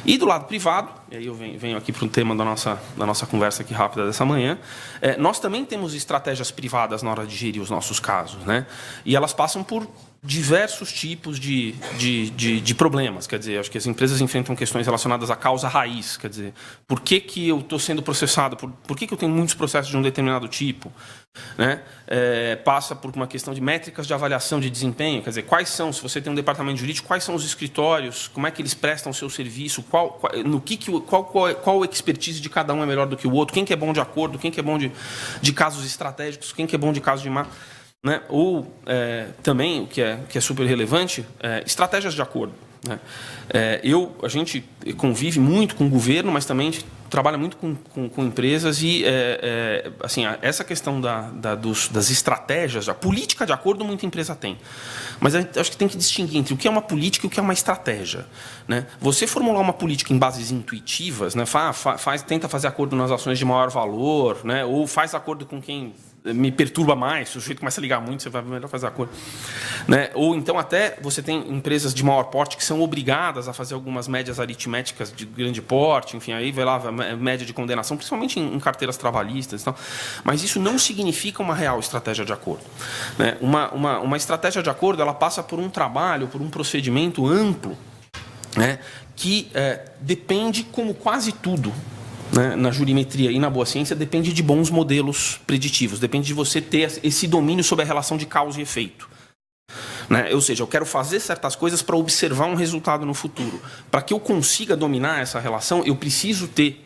E do lado privado, e aí eu venho aqui para o tema da nossa conversa aqui rápida dessa manhã, nós também temos estratégias privadas na hora de gerir os nossos casos, né? E elas passam por diversos tipos de problemas. Quer dizer, acho que as empresas enfrentam questões relacionadas à causa raiz. Quer dizer, por que eu estou sendo processado? Por que eu tenho muitos processos de um determinado tipo? Né? Passa por uma questão de métricas de avaliação de desempenho. Quer dizer, quais são, se você tem um departamento jurídico, quais são os escritórios, como é que eles prestam o seu serviço, qual a expertise de cada um é melhor do que o outro, quem que é bom de acordo, quem que é bom de casos estratégicos, quem que é bom de casos de má. Né? Ou também, o que é super relevante, estratégias de acordo. Né? A gente convive muito com o governo, mas também trabalha muito com empresas e assim, essa questão das estratégias, a política de acordo muita empresa tem. Mas acho que tem que distinguir entre o que é uma política e o que é uma estratégia. Né? Você formular uma política em bases intuitivas, né? Tenta fazer acordo nas ações de maior valor, né? Ou faz acordo com quem me perturba mais, se o sujeito começa a ligar muito, você vai melhor fazer acordo. Né? Ou então até você tem empresas de maior porte que são obrigadas a fazer algumas médias aritméticas de grande porte, enfim, aí vai lá a média de condenação, principalmente em carteiras trabalhistas e tal. Mas isso não significa uma real estratégia de acordo. Né? Uma estratégia de acordo, ela passa por um trabalho, por um procedimento amplo, né? Que depende, como quase tudo, né, na jurimetria e na boa ciência, depende de bons modelos preditivos, depende de você ter esse domínio sobre a relação de causa e efeito. Né? Ou seja, eu quero fazer certas coisas para observar um resultado no futuro. Para que eu consiga dominar essa relação, eu preciso ter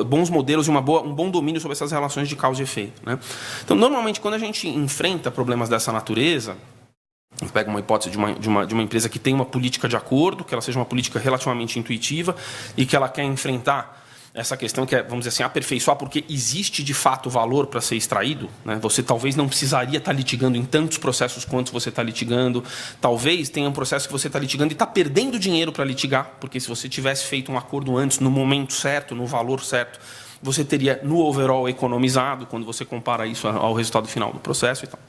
bons modelos e um bom domínio sobre essas relações de causa e efeito. Né? Então, normalmente, quando a gente enfrenta problemas dessa natureza, a gente pega uma hipótese de uma empresa que tem uma política de acordo, que ela seja uma política relativamente intuitiva e que ela quer enfrentar essa questão que é, vamos dizer assim, aperfeiçoar, porque existe de fato valor para ser extraído. Né? Você talvez não precisaria estar litigando em tantos processos quanto você está litigando. Talvez tenha um processo que você está litigando e está perdendo dinheiro para litigar, porque se você tivesse feito um acordo antes, no momento certo, no valor certo, você teria, no overall, economizado, quando você compara isso ao resultado final do processo e tal.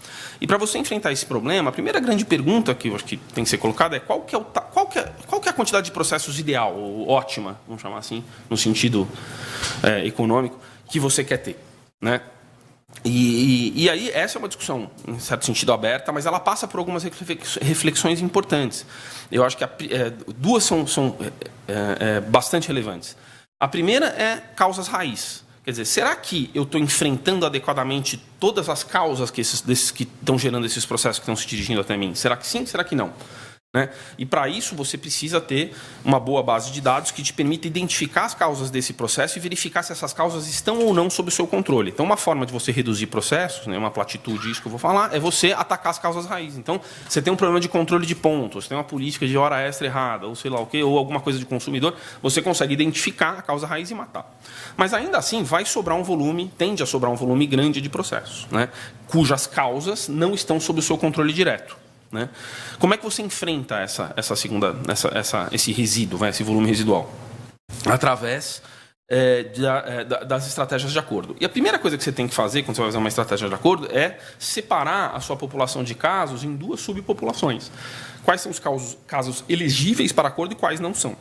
E para você enfrentar esse problema, a primeira grande pergunta que eu acho que tem que ser colocada é qual que é a quantidade de processos ideal, ou ótima, vamos chamar assim, no sentido econômico, que você quer ter. Né? E aí, essa é uma discussão, em certo sentido, aberta, mas ela passa por algumas reflexões importantes. Eu acho que duas são bastante relevantes. A primeira é causas raiz. Quer dizer, será que eu estou enfrentando adequadamente todas as causas que estão gerando esses processos que estão se dirigindo até mim? Será que sim? Será que não? Né? E, para isso, você precisa ter uma boa base de dados que te permita identificar as causas desse processo e verificar se essas causas estão ou não sob o seu controle. Então, uma forma de você reduzir processos, né, uma platitude, isso que eu vou falar, é você atacar as causas raiz. Então, você tem um problema de controle de pontos, tem uma política de hora extra errada, ou sei lá o quê, ou alguma coisa de consumidor, você consegue identificar a causa raiz e matar. Mas, ainda assim, vai sobrar um volume, tende a sobrar um volume grande de processos, né, cujas causas não estão sob o seu controle direto. Né? Como é que você enfrenta esse resíduo, esse volume residual? Através das estratégias de acordo. E a primeira coisa que você tem que fazer quando você vai fazer uma estratégia de acordo é separar a sua população de casos em duas subpopulações. Quais são os casos elegíveis para acordo e quais não são?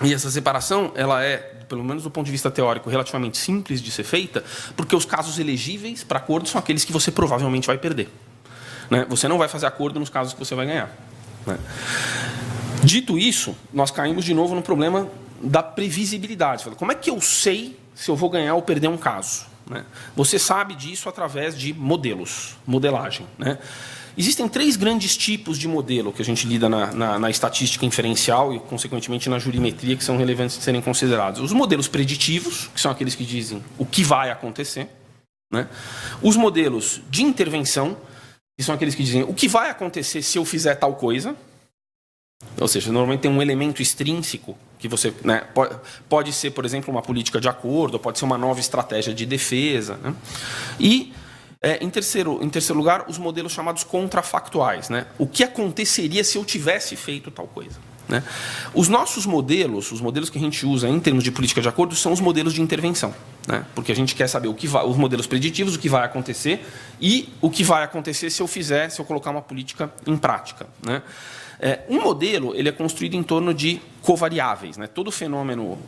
E essa separação, ela é, pelo menos do ponto de vista teórico, relativamente simples de ser feita, porque os casos elegíveis para acordo são aqueles que você provavelmente vai perder. Né? Você não vai fazer acordo nos casos que você vai ganhar. Né? Dito isso, nós caímos de novo no problema da previsibilidade. Como é que eu sei se eu vou ganhar ou perder um caso? Né? Você sabe disso através de modelos, modelagem. Né? Existem 3 grandes tipos de modelo que a gente lida na estatística inferencial e, consequentemente, na jurimetria, que são relevantes de serem considerados. Os modelos preditivos, que são aqueles que dizem o que vai acontecer. Né? Os modelos de intervenção, que são aqueles que dizem o que vai acontecer se eu fizer tal coisa. Ou seja, normalmente tem um elemento extrínseco que você... Né, pode ser, por exemplo, uma política de acordo, pode ser uma nova estratégia de defesa. Né? E, em terceiro lugar, os modelos chamados contrafactuais. Né? O que aconteceria se eu tivesse feito tal coisa? né? Os nossos modelos, os modelos que a gente usa em termos de política de acordo, são os modelos de intervenção, né? Porque a gente quer saber os modelos preditivos, o que vai acontecer e o que vai acontecer se eu colocar uma política em prática, né? Um modelo ele é construído em torno de covariáveis, né? Todo fenômeno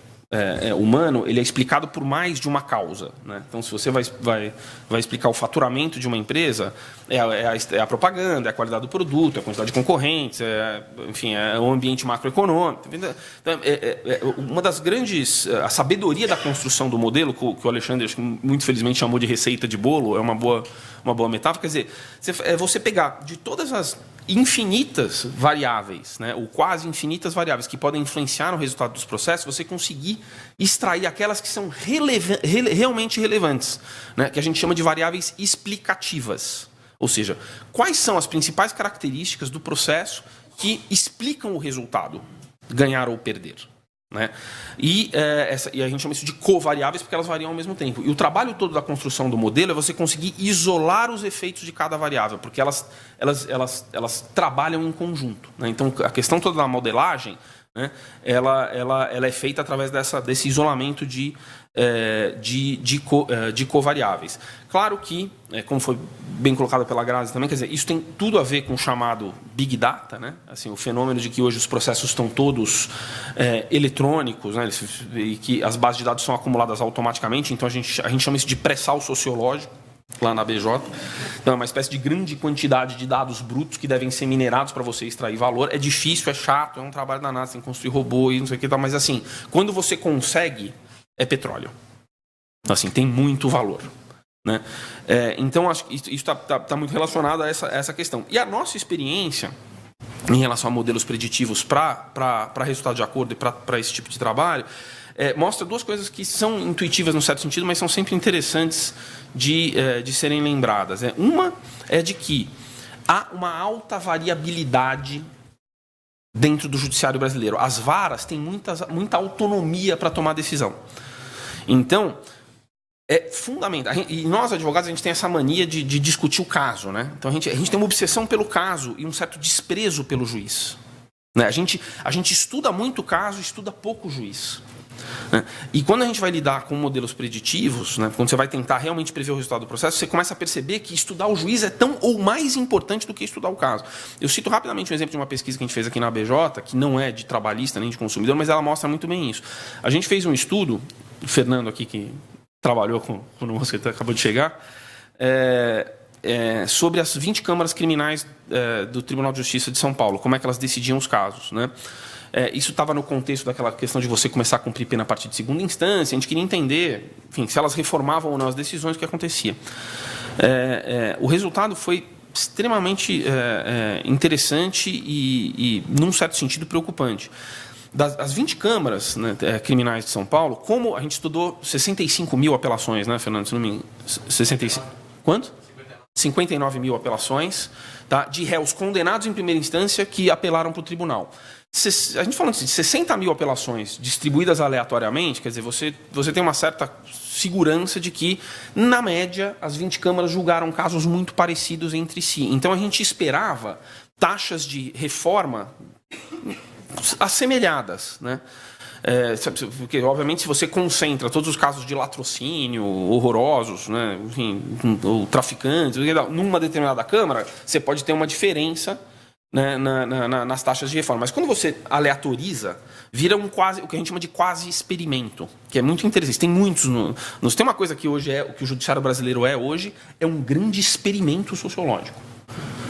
humano ele é explicado por mais de uma causa, né? Então, se você vai explicar o faturamento de uma empresa, é a propaganda, é a qualidade do produto, é a quantidade de concorrentes, enfim, é o ambiente macroeconômico. Então, uma das grandes... A sabedoria da construção do modelo, que o Alexandre, acho que muito felizmente, chamou de receita de bolo, é uma boa metáfora. Quer dizer, você pegar de todas as infinitas variáveis, né, ou quase infinitas variáveis que podem influenciar no resultado dos processos, você conseguir extrair aquelas que são realmente relevantes, né, que a gente chama de variáveis explicativas. Ou seja, quais são as principais características do processo que explicam o resultado, ganhar ou perder, né? E a gente chama isso de covariáveis porque elas variam ao mesmo tempo. E o trabalho todo da construção do modelo é você conseguir isolar os efeitos de cada variável, porque elas trabalham em conjunto, né? Então, a questão toda da modelagem, né, ela é feita através desse isolamento de covariáveis. Claro que, como foi bem colocado pela Grazi também, quer dizer, isso tem tudo a ver com o chamado Big Data, né? Assim, o fenômeno de que hoje os processos estão todos eletrônicos, né? E que as bases de dados são acumuladas automaticamente, então a gente chama isso de pré-sal sociológico, lá na BJ. Então, é uma espécie de grande quantidade de dados brutos que devem ser minerados para você extrair valor. É difícil, é chato, é um trabalho danado, você tem que construir robô e não sei o que, mas assim, quando você consegue, é petróleo. Assim, tem muito valor, né? Então, acho que isso está muito relacionado a essa questão. E a nossa experiência em relação a modelos preditivos para resultado de acordo e para esse tipo de trabalho mostra duas coisas que são intuitivas no certo sentido, mas são sempre interessantes de serem lembradas. Uma é de que há uma alta variabilidade dentro do judiciário brasileiro. As varas têm muita autonomia para tomar decisão. Então, é fundamental. E nós, advogados, a gente tem essa mania de discutir o caso, né? Então, a gente tem uma obsessão pelo caso e um certo desprezo pelo juiz, né? A gente estuda muito o caso e estuda pouco o juiz, né? E quando a gente vai lidar com modelos preditivos, né, quando você vai tentar realmente prever o resultado do processo, você começa a perceber que estudar o juiz é tão ou mais importante do que estudar o caso. Eu cito rapidamente um exemplo de uma pesquisa que a gente fez aqui na BJ, que não é de trabalhista nem de consumidor, mas ela mostra muito bem isso. A gente fez um estudo, o Fernando aqui, que trabalhou conosco, que acabou de chegar, sobre as 20 câmaras criminais do Tribunal de Justiça de São Paulo, como é que elas decidiam os casos, né? Isso estava no contexto daquela questão de você começar a cumprir pena a partir de segunda instância. A gente queria entender, enfim, se elas reformavam ou não as decisões, o que acontecia. O resultado foi extremamente interessante e, num certo sentido, preocupante. Das 20 câmaras, né, criminais de São Paulo, como a gente estudou 65 mil apelações, né, Fernando? Se não me engano, 65... Quanto? 59 mil apelações, tá, de réus condenados em primeira instância que apelaram para o tribunal. A gente falando de 60 mil apelações distribuídas aleatoriamente, quer dizer, você tem uma certa segurança de que, na média, as 20 câmaras julgaram casos muito parecidos entre si. Então, a gente esperava taxas de reforma assemelhadas, né? Porque, obviamente, se você concentra todos os casos de latrocínio horrorosos, né, enfim, ou traficantes, numa determinada Câmara, você pode ter uma diferença, né, nas taxas de reforma. Mas quando você aleatoriza, vira o que a gente chama de quase experimento, que é muito interessante. Tem muitos. Tem uma coisa que hoje o que o judiciário brasileiro hoje é um grande experimento sociológico.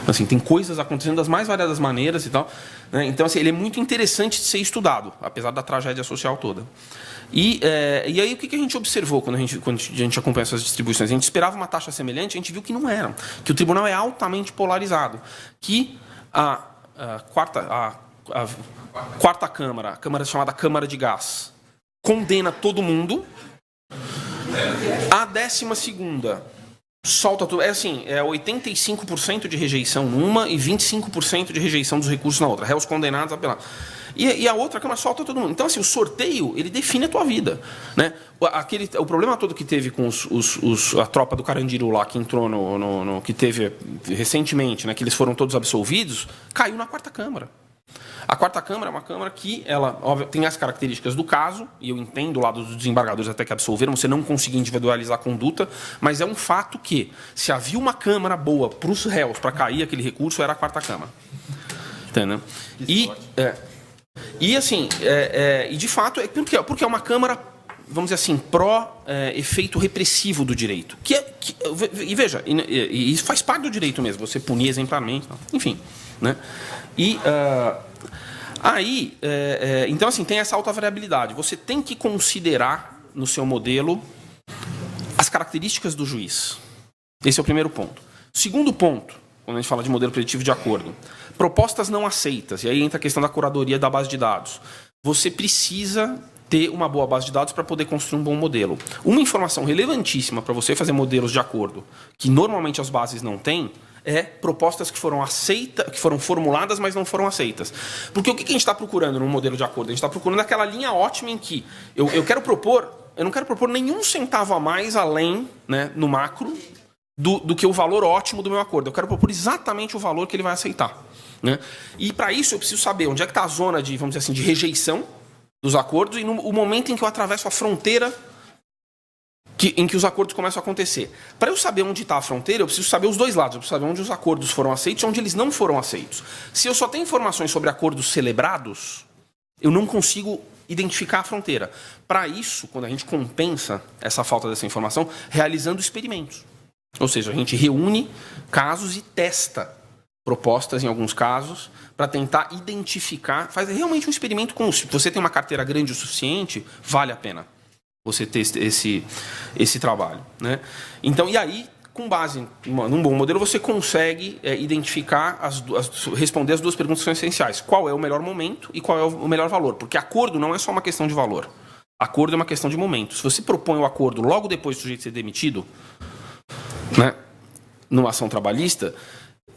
Assim, tem coisas acontecendo das mais variadas maneiras e tal, né? Então, assim, ele é muito interessante de ser estudado, apesar da tragédia social toda. E aí, o que a gente observou quando a gente acompanha essas distribuições? A gente esperava uma taxa semelhante, a gente viu que não era. Que o tribunal é altamente polarizado. Que a quarta Câmara, a Câmara chamada Câmara de Gás, condena todo mundo. A 12ª solta tudo. É 85% de rejeição numa e 25% de rejeição dos recursos na outra. Réus condenados a apelar. E a outra Câmara solta todo mundo. Então, assim, o sorteio, ele define a tua vida, né? O problema todo que teve com a tropa do Carandiru lá, que entrou que teve recentemente, né, que eles foram todos absolvidos, caiu na quarta Câmara. A quarta câmara é uma câmara que ela óbvio, tem as características do caso, e eu entendo o lado dos desembargadores até que absolveram, você não conseguir individualizar a conduta, mas é um fato que, se havia uma câmara boa para os réus para cair aquele recurso, era a quarta câmara. Entendeu? E assim, e de fato, porque é uma câmara, vamos dizer assim, pró-efeito repressivo do direito. E veja, e isso faz parte do direito mesmo, você punir exemplarmente, enfim. Né? E então, assim, tem essa alta variabilidade. Você tem que considerar no seu modelo as características do juiz. Esse é o primeiro ponto. Segundo ponto, quando a gente fala de modelo preditivo de acordo, propostas não aceitas, e aí entra a questão da curadoria da base de dados. Você precisa ter uma boa base de dados para poder construir um bom modelo. Uma informação relevantíssima para você fazer modelos de acordo, que normalmente as bases não têm, é propostas que foram aceitas, que foram formuladas, mas não foram aceitas. Porque o que a gente está procurando no modelo de acordo? A gente está procurando aquela linha ótima em que eu não quero propor nenhum centavo a mais além, né, no macro, do que o valor ótimo do meu acordo. Eu quero propor exatamente o valor que ele vai aceitar. Né? E para isso eu preciso saber onde é que está a zona de, vamos dizer assim, de rejeição dos acordos e o momento em que eu atravesso a fronteira em que os acordos começam a acontecer. Para eu saber onde está a fronteira, eu preciso saber os dois lados. Eu preciso saber onde os acordos foram aceitos e onde eles não foram aceitos. Se eu só tenho informações sobre acordos celebrados, eu não consigo identificar a fronteira. Para isso, quando a gente compensa essa falta dessa informação, realizando experimentos. Ou seja, a gente reúne casos e testa propostas, em alguns casos, para tentar identificar, faz realmente um experimento com... Se você tem uma carteira grande o suficiente, vale a pena você ter esse trabalho. Né? Então, e aí, com base num bom modelo, você consegue identificar, responder as duas perguntas que são essenciais. Qual é o melhor momento e qual é o melhor valor? Porque acordo não é só uma questão de valor. Acordo é uma questão de momento. Se você propõe o acordo logo depois do sujeito ser demitido, né, numa ação trabalhista,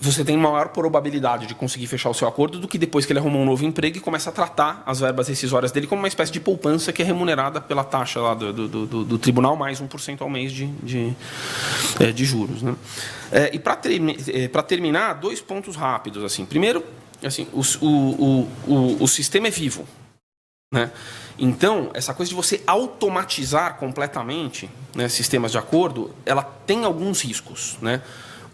você tem maior probabilidade de conseguir fechar o seu acordo do que depois que ele arrumou um novo emprego e começa a tratar as verbas rescisórias dele como uma espécie de poupança que é remunerada pela taxa lá do tribunal, mais 1% ao mês de juros. Né? E para terminar, 2 pontos rápidos. Assim. Primeiro, assim, o sistema é vivo. Né? Então, essa coisa de você automatizar completamente, né, sistemas de acordo, ela tem alguns riscos. Né?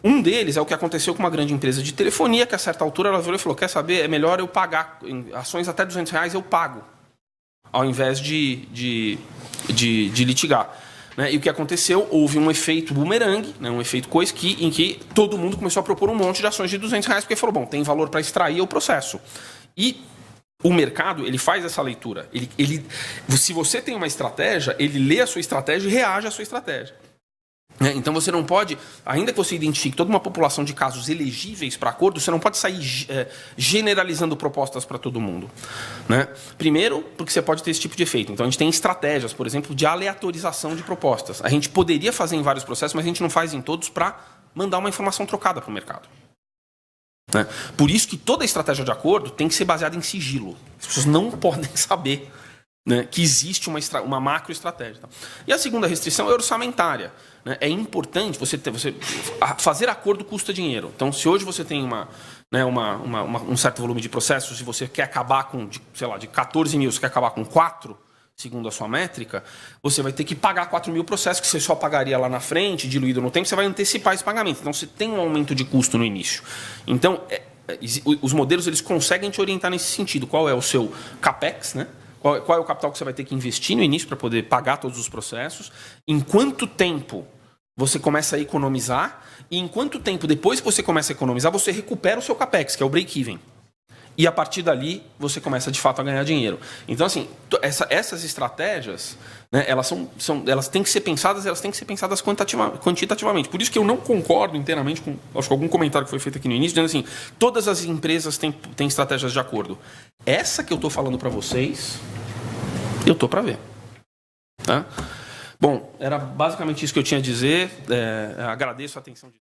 Um deles é o que aconteceu com uma grande empresa de telefonia, que a certa altura ela virou e falou, quer saber, é melhor eu pagar ações até R$200, eu pago, ao invés de litigar. Né? E o que aconteceu? Houve um efeito bumerangue, né, um efeito coisa, em que todo mundo começou a propor um monte de ações de R$200, porque falou, bom, tem valor para extrair o processo. E o mercado, ele faz essa leitura. Se você tem uma estratégia, ele lê a sua estratégia e reage à sua estratégia. Então você não pode, ainda que você identifique toda uma população de casos elegíveis para acordo, você não pode sair generalizando propostas para todo mundo. Né? Primeiro, porque você pode ter esse tipo de efeito. Então a gente tem estratégias, por exemplo, de aleatorização de propostas. A gente poderia fazer em vários processos, mas a gente não faz em todos para mandar uma informação trocada para o mercado. Né? Por isso que toda estratégia de acordo tem que ser baseada em sigilo. As pessoas não podem saber, né, que existe uma macroestratégia. E a segunda restrição é orçamentária. Né? É importante fazer acordo custa dinheiro. Então, se hoje você tem um certo volume de processos e você quer acabar com, de 14 mil, você quer acabar com 4, segundo a sua métrica, você vai ter que pagar 4 mil processos que você só pagaria lá na frente, diluído no tempo, você vai antecipar esse pagamento. Então, você tem um aumento de custo no início. Então, os modelos eles conseguem te orientar nesse sentido. Qual é o seu CAPEX, né? Qual é o capital que você vai ter que investir no início para poder pagar todos os processos? Em quanto tempo você começa a economizar? E em quanto tempo, depois que você começa a economizar, você recupera o seu CAPEX, que é o break-even. E a partir dali, você começa, de fato, a ganhar dinheiro. Então, assim, essas estratégias, né, elas têm que ser pensadas, quantitativamente. Por isso que eu não concordo inteiramente com, acho que algum comentário que foi feito aqui no início, dizendo assim, todas as empresas têm estratégias de acordo. Essa que eu estou falando para vocês, eu estou para ver. Tá? Bom, era basicamente isso que eu tinha a dizer. Agradeço a atenção de